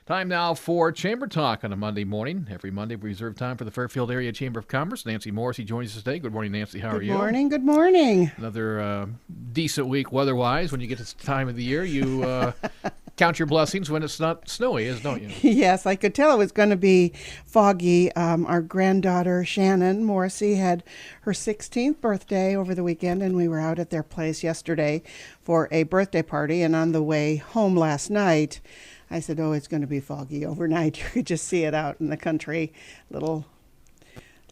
Time now for Chamber Talk on a Monday morning. Every Monday, we reserve time for the Fairfield Area Chamber of Commerce. Nancy Morrissey joins us today. Good morning, Nancy. How are you? Good morning. Good morning. Another decent week weather-wise. When you get to this time of the year, you count your blessings when it's not snowy, don't you? Yes, I could tell it was going to be foggy. Our granddaughter, Shannon Morrissey, had her 16th birthday over the weekend, and we were out at their place yesterday for a birthday party. And on the way home last night, I said, it's going to be foggy overnight. You could just see it out in the country. Little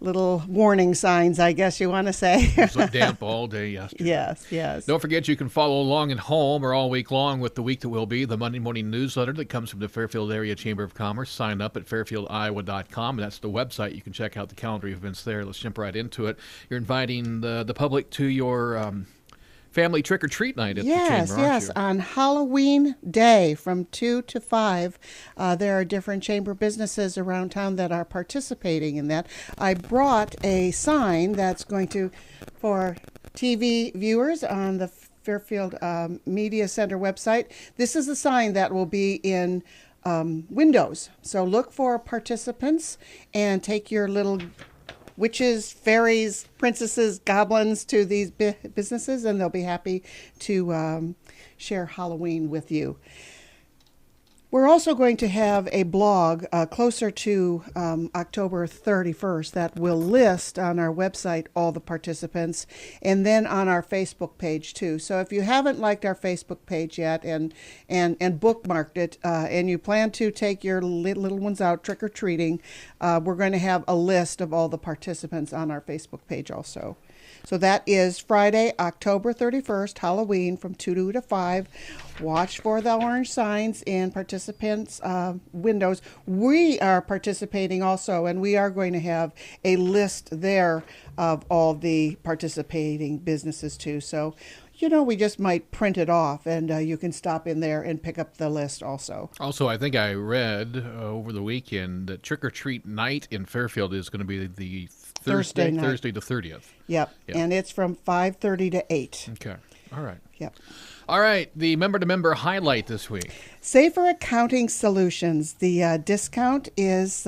warning signs, I guess you want to say. It was damp all day yesterday. Yes. Don't forget you can follow along at home or all week long with the week that will be, the Monday morning newsletter that comes from the Fairfield Area Chamber of Commerce. Sign up at fairfieldiowa.com. That's the website. You can check out the calendar of events there. Let's jump right into it. You're inviting the public to your family trick-or-treat night at the Chamber, aren't you? On Halloween Day from 2 to 5, there are different Chamber businesses around town that are participating in that. I brought a sign that's going to, for TV viewers on the Fairfield Media Center website, this is the sign that will be in windows. So look for participants and take your little witches, fairies, princesses, goblins to these businesses, and they'll be happy to share Halloween with you. We're also going to have a blog closer to October 31st that will list on our website all the participants, and then on our Facebook page too. So if you haven't liked our Facebook page yet and bookmarked it, and you plan to take your little ones out trick-or-treating, we're going to have a list of all the participants on our Facebook page also. So that is Friday, October 31st, Halloween, from 2 to 5. Watch for the orange signs in participants' windows. We are participating also, and we are going to have a list there of all the participating businesses too. So, we just might print it off, and you can stop in there and pick up the list also. Also, I think I read over the weekend that trick-or-treat night in Fairfield is going to be the Thursday the 30th. Yep, and it's from 5:30 to 8. Okay, all right. Yep. All right, the member-to-member highlight this week. Safer Accounting Solutions. The discount is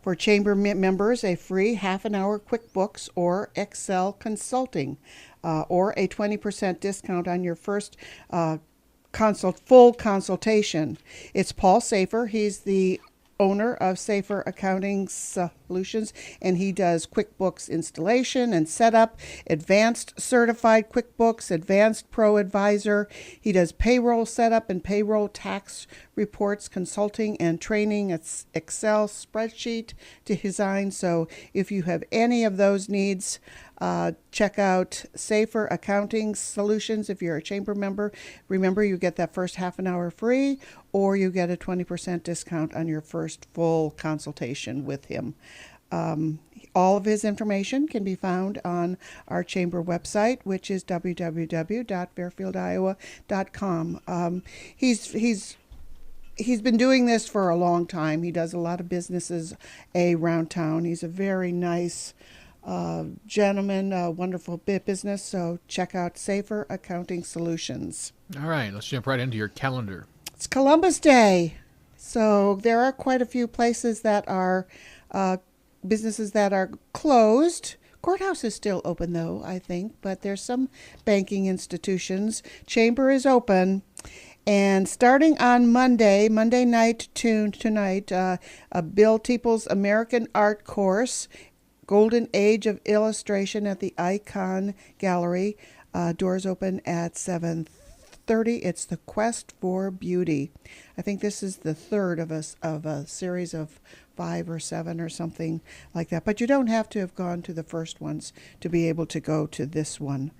for Chamber members, a free half-an-hour QuickBooks or Excel consulting, or a 20% discount on your first full consultation. It's Paul Safer. He's the owner of Safer Accounting Solutions, and he does QuickBooks installation and setup, advanced certified QuickBooks, advanced pro advisor. He does payroll setup and payroll tax reports, consulting and training. It's Excel spreadsheet to design. So if you have any of those needs, check out Safer Accounting Solutions. If you're a Chamber member, remember you get that first half an hour free, or you get a 20% discount on your first full consultation with him. All of his information can be found on our Chamber website, which is www.fairfieldiowa.com. He's been doing this for a long time. He does a lot of businesses around town. He's a very nice gentleman, wonderful business. So check out Safer Accounting Solutions. All right, let's jump right into your calendar. It's Columbus Day. So there are quite a few places that are businesses that are closed. Courthouse is still open, though, I think, but there's some banking institutions. Chamber is open. And starting on Monday night to tonight, Bill Teeple's American Art Course, Golden Age of Illustration at the Icon Gallery. Doors open at 7:30. It's The Quest for Beauty. I think this is the third of a series of 5 or 7 or something like that. But you don't have to have gone to the first ones to be able to go to this one.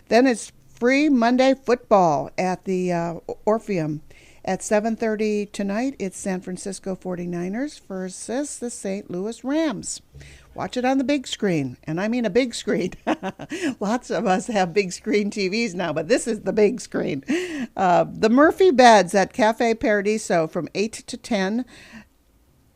Then it's free Monday football at the Orpheum. At 7:30 tonight, it's San Francisco 49ers versus the St. Louis Rams. Watch it on the big screen, and I mean a big screen. Lots of us have big screen TVs now, but this is the big screen. The Murphy Beds at Cafe Paradiso from 8 to 10.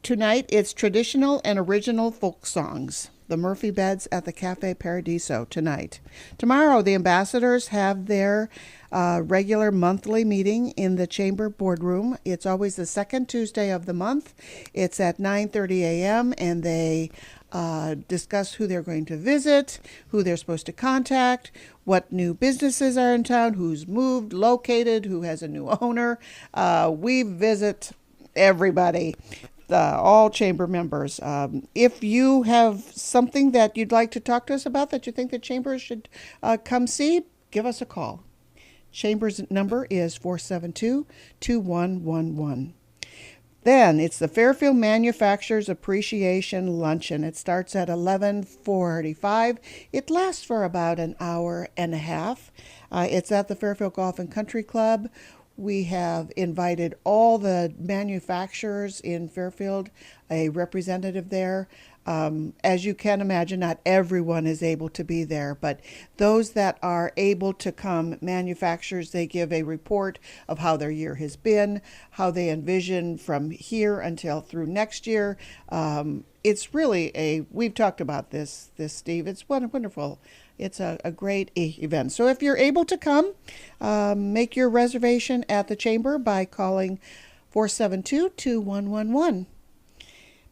Tonight, it's traditional and original folk songs. the Murphy Beds at the Cafe Paradiso tonight. Tomorrow, the ambassadors have their regular monthly meeting in the Chamber boardroom. It's always the second Tuesday of the month. It's at 9:30 a.m. and they discuss who they're going to visit, who they're supposed to contact, what new businesses are in town, who's moved, located, who has a new owner. We visit everybody. All chamber members. If you have something that you'd like to talk to us about that you think the chamber should come see, give us a call. Chamber's number is 472-2111. Then it's the Fairfield Manufacturers Appreciation Luncheon. It starts at 11:45. It lasts for about an hour and a half. It's at the Fairfield Golf and Country Club. We have invited all the manufacturers in Fairfield, a representative there. As you can imagine, not everyone is able to be there, but those that are able to come, manufacturers, they give a report of how their year has been, how they envision from here until through next year. It's really we've talked about this, Steve. It's wonderful. It's a great event. So if you're able to come, make your reservation at the chamber by calling 472-2111.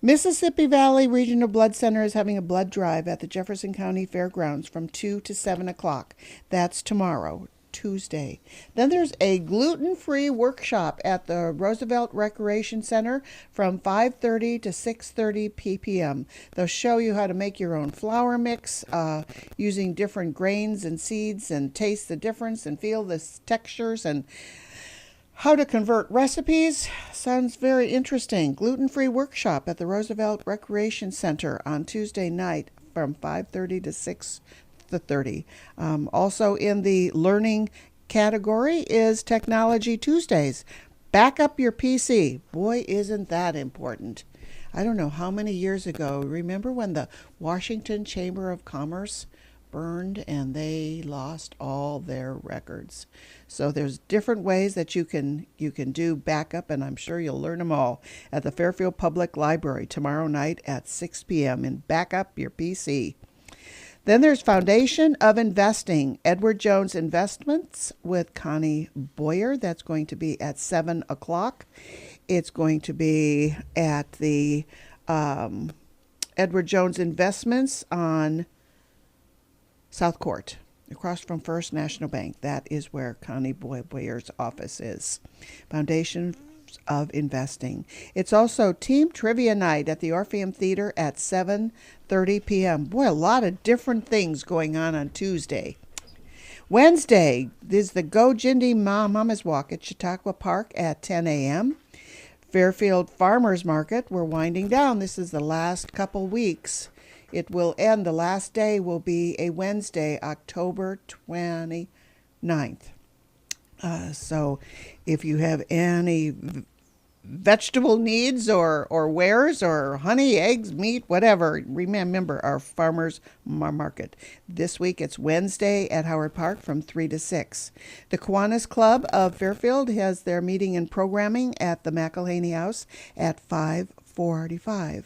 Mississippi Valley Regional Blood Center is having a blood drive at the Jefferson County Fairgrounds from 2 to 7 o'clock. That's tomorrow, Tuesday. Then there's a gluten-free workshop at the Roosevelt Recreation Center from 5:30 to 6:30 p.m. They'll show you how to make your own flour mix using different grains and seeds and taste the difference and feel the textures and how to convert recipes. Sounds very interesting. Gluten-free workshop at the Roosevelt Recreation Center on Tuesday night from 5:30 to 6:30. Also in the learning category is Technology Tuesdays. Back up your PC. Boy, isn't that important. I don't know how many years ago. Remember when the Washington Chamber of Commerce burned and they lost all their records? So there's different ways that you can do backup, and I'm sure you'll learn them all at the Fairfield Public Library tomorrow night at 6 p.m. and back up your PC. Then there's Foundation of Investing, Edward Jones Investments with Connie Boyer. That's going to be at 7 o'clock. It's going to be at the Edward Jones Investments on South Court, across from First National Bank. That is where Connie Boyer's office is. Foundation of Investing. It's also Team Trivia Night at the Orpheum Theater at 7:30 p.m. Boy, a lot of different things going on Tuesday. Wednesday is the Go Jindy Mama's Walk at Chautauqua Park at 10 a.m. Fairfield Farmers Market, we're winding down. This is the last couple weeks. It will end. The last day will be a Wednesday, October 29th. So if you have any vegetable needs or wares or honey, eggs, meat, whatever, remember our farmers market. This week it's Wednesday at Howard Park from 3 to 6. The Kiwanis Club of Fairfield has their meeting and programming at the McElhaney House at 5:45.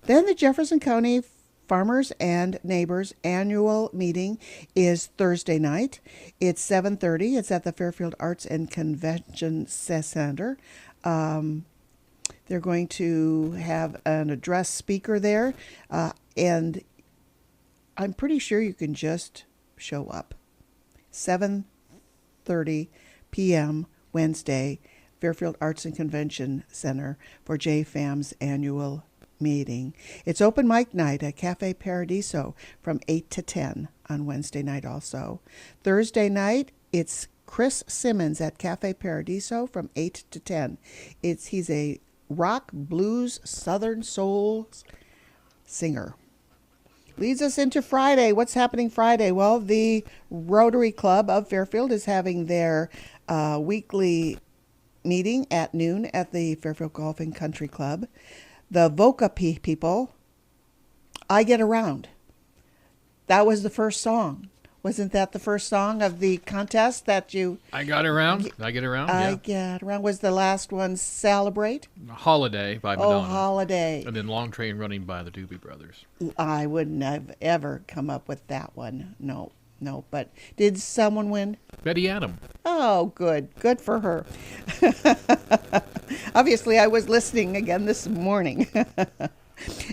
Then the Jefferson County Farmers and Neighbors annual meeting is Thursday night. It's 7:30. It's at the Fairfield Arts and Convention Center. They're going to have an address speaker there, and I'm pretty sure you can just show up. 7:30 p.m. Wednesday, Fairfield Arts and Convention Center for JFAM's annual meeting. It's open mic night at Cafe Paradiso from 8 to 10 on Wednesday night also. Thursday night, it's Chris Simmons at Cafe Paradiso from 8 to 10. He's a rock, blues, southern soul singer. Leads us into Friday. What's happening Friday? Well, the Rotary Club of Fairfield is having their weekly meeting at noon at the Fairfield Golf and Country Club. The Voca people, I Get Around. That was the first song. Wasn't that the first song of the contest that you I got around. Did I get around? I Yeah. get around? Was the last one Celebrate? Holiday by Oh, Madonna. Holiday. And then Long Train Running by the Doobie Brothers. I wouldn't have ever come up with that one. No, no. But did someone win? Betty Adam. Oh, good. Good for her. Obviously, I was listening again this morning.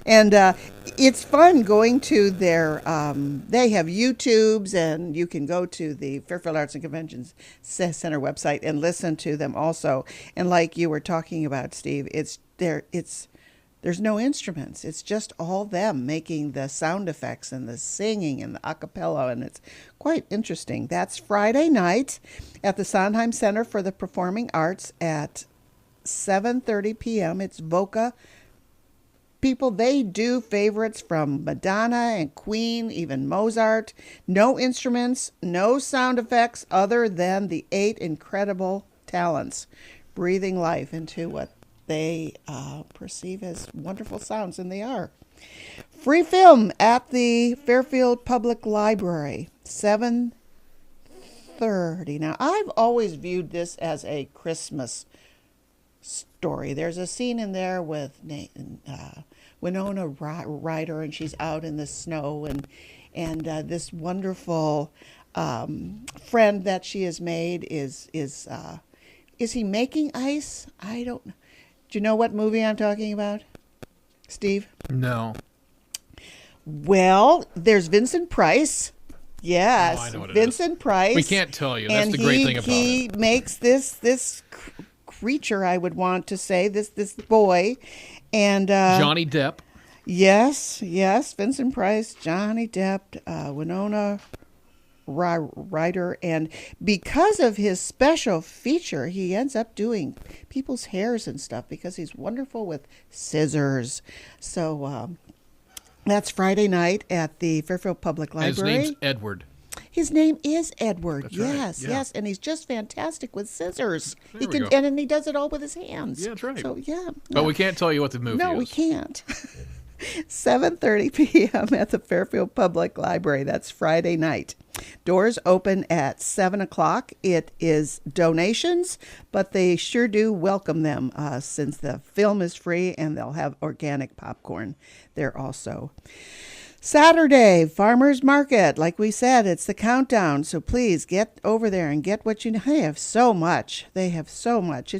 And it's fun going to their, they have YouTubes, and you can go to the Fairfield Arts and Conventions Center website and listen to them also. And like you were talking about, Steve, there's no instruments. It's just all them making the sound effects and the singing and the a cappella, and it's quite interesting. That's Friday night at the Sondheim Center for the Performing Arts at 7:30 p.m. It's Voca people. They do favorites from Madonna and Queen, even Mozart. No instruments, no sound effects other than the 8 incredible talents breathing life into what they perceive as wonderful sounds, and they are. Free film at the Fairfield Public Library, 7:30. Now, I've always viewed this as a Christmas story. There's a scene in there with Winona Ryder, and she's out in the snow, and this wonderful friend that she has made is he making ice? I don't know. Do you know what movie I'm talking about, Steve? No. Well, there's Vincent Price. Yes, Oh, I know what it Vincent Price. We can't tell you. That's and the great thing about he it. makes this creature, I would want to say, this boy, and Johnny Depp. Yes, Vincent Price, Johnny Depp, Winona Ryder, and because of his special feature, he ends up doing people's hairs and stuff because he's wonderful with scissors. So that's Friday night at the Fairfield Public And his Library. name's Edward. His name is Edward. That's right, Yes, yeah. yes, and he's just fantastic with scissors. There He we can, go. and he does it all with his hands. Yeah, that's right. So yeah, But we can't tell you what the movie no, is. we can't. 7:30 p.m. at the Fairfield Public Library. That's Friday night. Doors open at 7 o'clock. It is donations, but they sure do welcome them since the film is free, and they'll have organic popcorn there also. Saturday, Farmers Market. Like we said, it's the countdown, so please get over there and get what you know. They have so much. They have so much.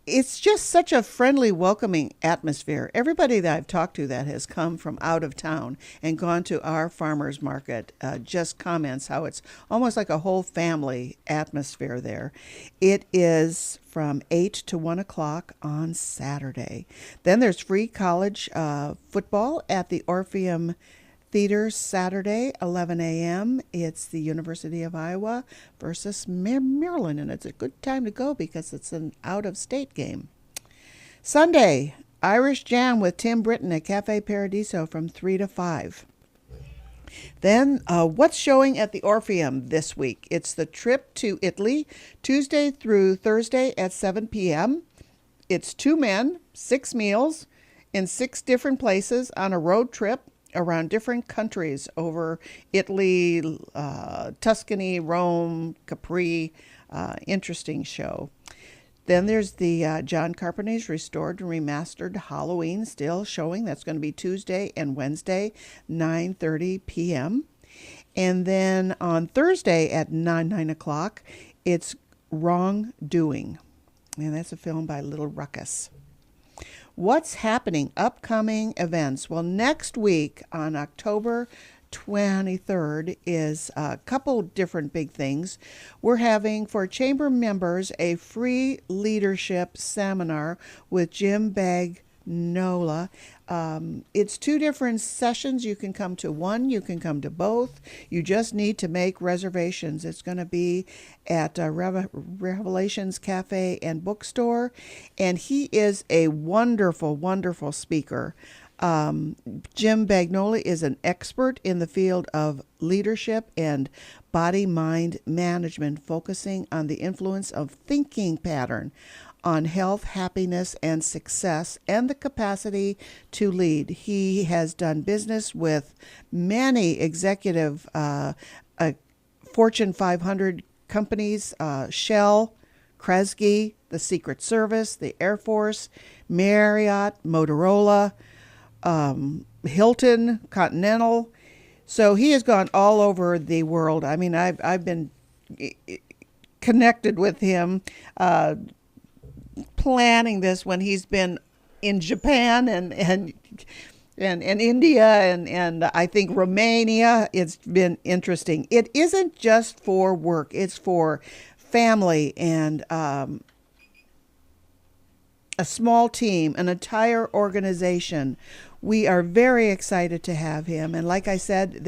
It's just such a friendly, welcoming atmosphere. Everybody that I've talked to that has come from out of town and gone to our farmers market just comments how it's almost like a whole family atmosphere there. It is from 8 to 1 o'clock on Saturday. Then there's free college football at the Orpheum Theater Saturday, 11 a.m. It's the University of Iowa versus Maryland, and it's a good time to go because it's an out-of-state game. Sunday, Irish Jam with Tim Britton at Cafe Paradiso from 3 to 5. Then, what's showing at the Orpheum this week? It's the Trip to Italy, Tuesday through Thursday at 7 p.m. It's 2 men, 6 meals, in 6 different places on a road trip around different countries over Italy, Tuscany, Rome, Capri. Interesting show. Then there's the John Carpenter's restored and remastered Halloween still showing. That's going to be Tuesday and Wednesday, 9:30 p.m. And then on Thursday at 9 o'clock, it's Wrongdoing. And that's a film by Little Ruckus. What's happening? Upcoming events. Well, next week on October 23rd is a couple different big things. We're having for chamber members a free leadership seminar with Jim Bagnola. It's 2 different sessions. You can come to one, you can come to both. You just need to make reservations. It's going to be at Revelations Cafe and Bookstore, and he is a wonderful, wonderful speaker. Jim Bagnola is an expert in the field of leadership and body-mind management, focusing on the influence of thinking pattern on health, happiness, and success, and the capacity to lead. He has done business with many executive Fortune 500 companies, Shell, Kresge, the Secret Service, the Air Force, Marriott, Motorola, Hilton, Continental. So he has gone all over the world. I mean, I've been connected with him, planning this when he's been in Japan and India and I think Romania. It's been interesting. It isn't just for work; it's for family and a small team, an entire organization. We are very excited to have him, and like I said,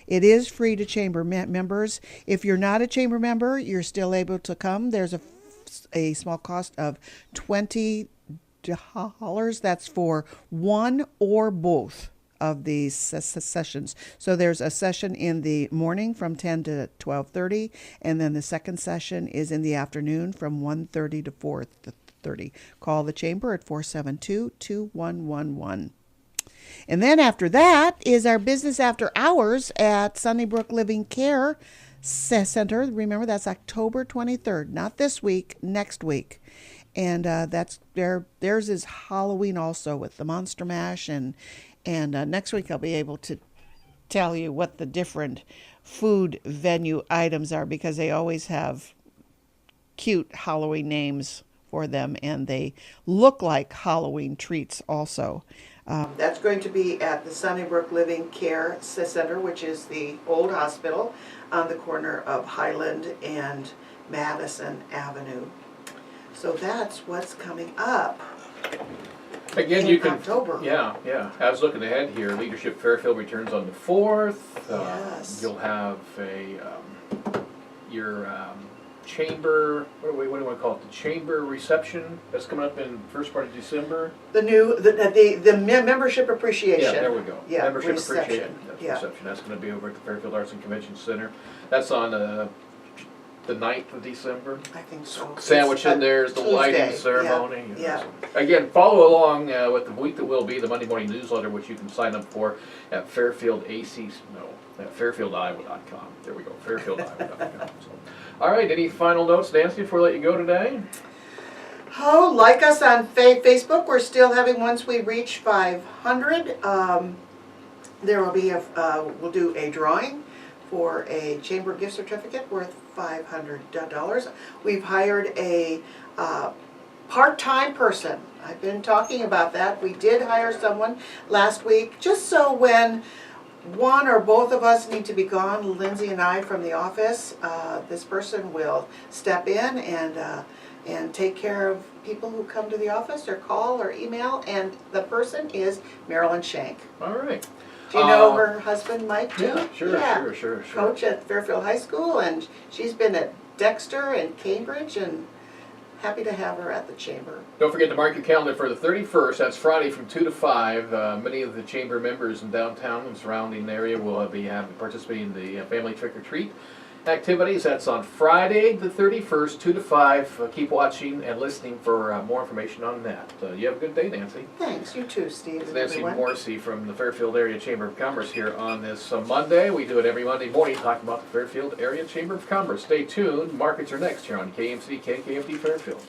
it is free to chamber members. If you're not a chamber member, you're still able to come. There's a small cost of $20. That's for one or both of these sessions. So there's a session in the morning from 10 to 12:30, and then the second session is in the afternoon from 1:30 to 4:30. Call the chamber at 472-2111. And then after that is our business after hours at Sunnybrook Living Care Center. Remember, that's October 23rd, not this week, next week. And that's theirs is Halloween also with the Monster Mash. And next week I'll be able to tell you what the different food venue items are, because they always have cute Halloween names for them, and they look like Halloween treats also. That's going to be at the Sunnybrook Living Care Center, which is the old hospital on the corner of Highland and Madison Avenue. So that's what's coming up. Again, in October. Yeah. I was looking ahead here. Leadership Fairfield returns on the 4th. Yes. You'll have your chamber, what do we want to call it? The chamber reception that's coming up in first part of December. The membership appreciation. Yeah, there we go. Yeah, Membership reception. appreciation. That's reception. That's going to be over at the Fairfield Arts and Convention Center. That's on the 9th of December. I think so. Sandwich in there is the lighting ceremony. Yeah. So, again, follow along with the week that will be the Monday morning newsletter, which you can sign up for at fairfieldiowa.com. There we go, fairfieldiowa.com. So, all right, any final notes, Nancy, before I let you go today? Oh, like us on Facebook. We're still having, once we reach 500, there will be we'll do a drawing for a chamber gift certificate worth $500. We've hired a part-time person. I've been talking about that. We did hire someone last week, just so when one or both of us need to be gone, Lindsay and I, from the office, this person will step in and take care of people who come to the office or call or email, and the person is Marilyn Shank. All right. Do you know her husband, Mike, too? Yeah, sure. Coach at Fairfield High School, and she's been at Dexter and Cambridge, and happy to have her at the chamber. Don't forget to mark your calendar for the 31st. That's Friday from 2 to 5. Many of the chamber members in downtown and surrounding area will be participating in the family trick-or-treat activities. That's on Friday the 31st, 2 to 5. Keep watching and listening for more information on that. You have a good day, Nancy. Thanks. You too, Steve. It's Nancy Morrissey from the Fairfield Area Chamber of Commerce here on this Monday. We do it every Monday morning, talking about the Fairfield Area Chamber of Commerce. Stay tuned. Markets are next here on KMCD, KMFD Fairfield.